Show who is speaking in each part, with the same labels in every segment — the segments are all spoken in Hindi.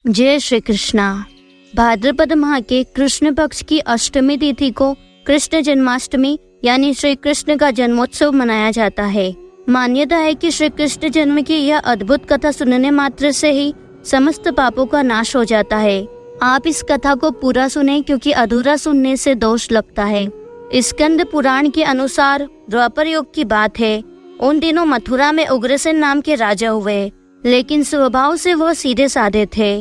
Speaker 1: जय श्री कृष्णा। भाद्रपद माह के कृष्ण पक्ष की अष्टमी तिथि को कृष्ण जन्माष्टमी यानी श्री कृष्ण का जन्मोत्सव मनाया जाता है। मान्यता है कि श्री कृष्ण जन्म की यह अद्भुत कथा सुनने मात्र से ही समस्त पापों का नाश हो जाता है। आप इस कथा को पूरा सुने क्योंकि अधूरा सुनने से दोष लगता है। स्कंद पुराण के अनुसार द्वापर युग की बात है। उन दिनों मथुरा में उग्रसेन नाम के राजा हुए, लेकिन स्वभाव से वह सीधे साधे थे।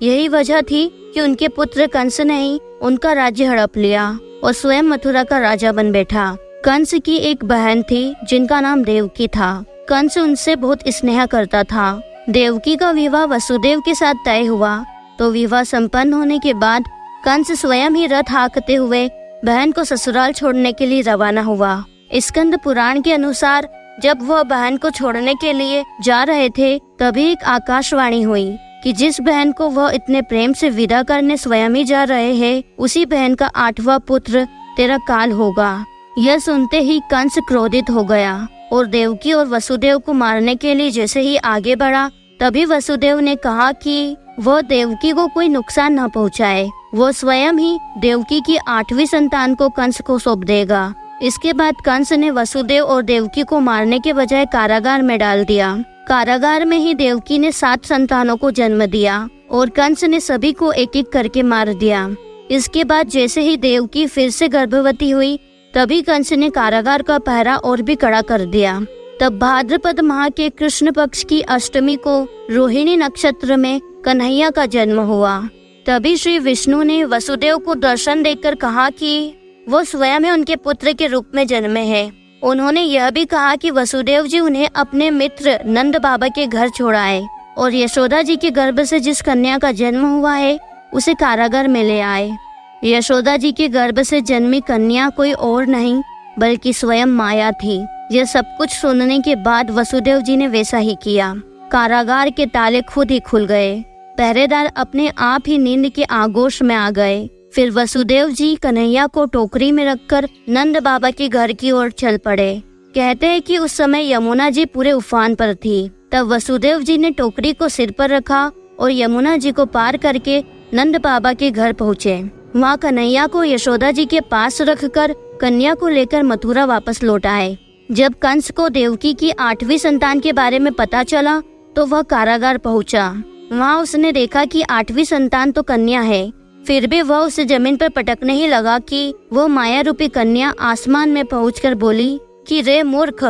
Speaker 1: यही वजह थी कि उनके पुत्र कंस ने ही उनका राज्य हड़प लिया और स्वयं मथुरा का राजा बन बैठा। कंस की एक बहन थी जिनका नाम देवकी था। कंस उनसे बहुत स्नेह करता था। देवकी का विवाह वसुदेव के साथ तय हुआ तो विवाह संपन्न होने के बाद कंस स्वयं ही रथ हाँकते हुए बहन को ससुराल छोड़ने के लिए रवाना हुआ। स्कंद पुराण के अनुसार जब वह बहन को छोड़ने के लिए जा रहे थे तभी एक आकाशवाणी हुई कि जिस बहन को वह इतने प्रेम से विदा करने स्वयं ही जा रहे हैं उसी बहन का 8वां पुत्र तेरा काल होगा। यह सुनते ही कंस क्रोधित हो गया और देवकी और वसुदेव को मारने के लिए जैसे ही आगे बढ़ा तभी वसुदेव ने कहा कि वह देवकी को कोई नुकसान न पहुंचाए। वो स्वयं ही देवकी की 8वीं संतान को कंस को सौंप देगा। इसके बाद कंस ने वसुदेव और देवकी को मारने के बजाय कारागार में डाल दिया। कारागार में ही देवकी ने 7 संतानों को जन्म दिया और कंस ने सभी को एक एक करके मार दिया। इसके बाद जैसे ही देवकी फिर से गर्भवती हुई तभी कंस ने कारागार का पहरा और भी कड़ा कर दिया। तब भाद्रपद माह के कृष्ण पक्ष की अष्टमी को रोहिणी नक्षत्र में कन्हैया का जन्म हुआ। तभी श्री विष्णु ने वसुदेव को दर्शन देकर कहा कि वो स्वयं उनके पुत्र के रूप में जन्मे हैं। उन्होंने यह भी कहा कि वसुदेव जी उन्हें अपने मित्र नंद बाबा के घर छोड़ाए और यशोदा जी के गर्भ से जिस कन्या का जन्म हुआ है उसे कारागार में ले आए। यशोदा जी के गर्भ से जन्मी कन्या कोई और नहीं बल्कि स्वयं माया थी। यह सब कुछ सुनने के बाद वसुदेव जी ने वैसा ही किया। कारागार के ताले खुद ही खुल गए। पहरेदार अपने आप ही नींद के आगोश में आ गए। फिर वसुदेव जी कन्हैया को टोकरी में रखकर नंद बाबा के घर की ओर चल पड़े। कहते हैं कि उस समय यमुना जी पूरे उफान पर थी। तब वसुदेव जी ने टोकरी को सिर पर रखा और यमुना जी को पार करके नंद बाबा के घर पहुँचे। वहाँ कन्हैया को यशोदा जी के पास रखकर कन्या को लेकर मथुरा वापस लौट आए। जब कंस को देवकी की 8वीं संतान के बारे में पता चला तो वह कारागार पहुँचा। वहाँ उसने देखा कि 8वीं संतान तो कन्या है, फिर भी वह उसे जमीन पर पटकने ही लगा कि वह माया रूपी कन्या आसमान में पहुंचकर बोली कि रे मूर्ख,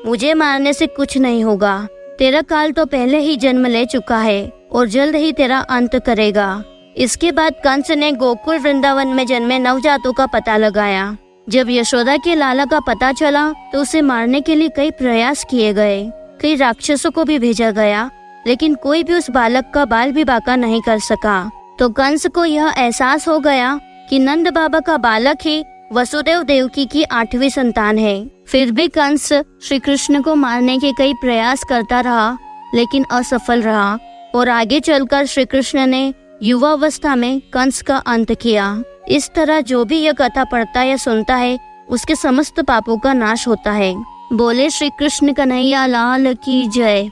Speaker 1: मुझे मारने से कुछ नहीं होगा। तेरा काल तो पहले ही जन्म ले चुका है और जल्द ही तेरा अंत करेगा। इसके बाद कंस ने गोकुल वृंदावन में जन्मे नवजातों का पता लगाया। जब यशोदा के लाला का पता चला तो उसे मारने के लिए कई प्रयास किए गए। कई राक्षसों को भी भेजा गया, लेकिन कोई भी उस बालक का बाल भी बांका नहीं कर सका। तो कंस को यह एहसास हो गया कि नंद बाबा का बालक ही वसुदेव देवकी की 8वीं संतान है। फिर भी कंस श्री कृष्ण को मारने के कई प्रयास करता रहा, लेकिन असफल रहा और आगे चलकर श्री कृष्ण ने युवावस्था में कंस का अंत किया। इस तरह जो भी यह कथा पढ़ता या सुनता है उसके समस्त पापों का नाश होता है। बोले श्री कृष्ण कन्हैया लाल की जय।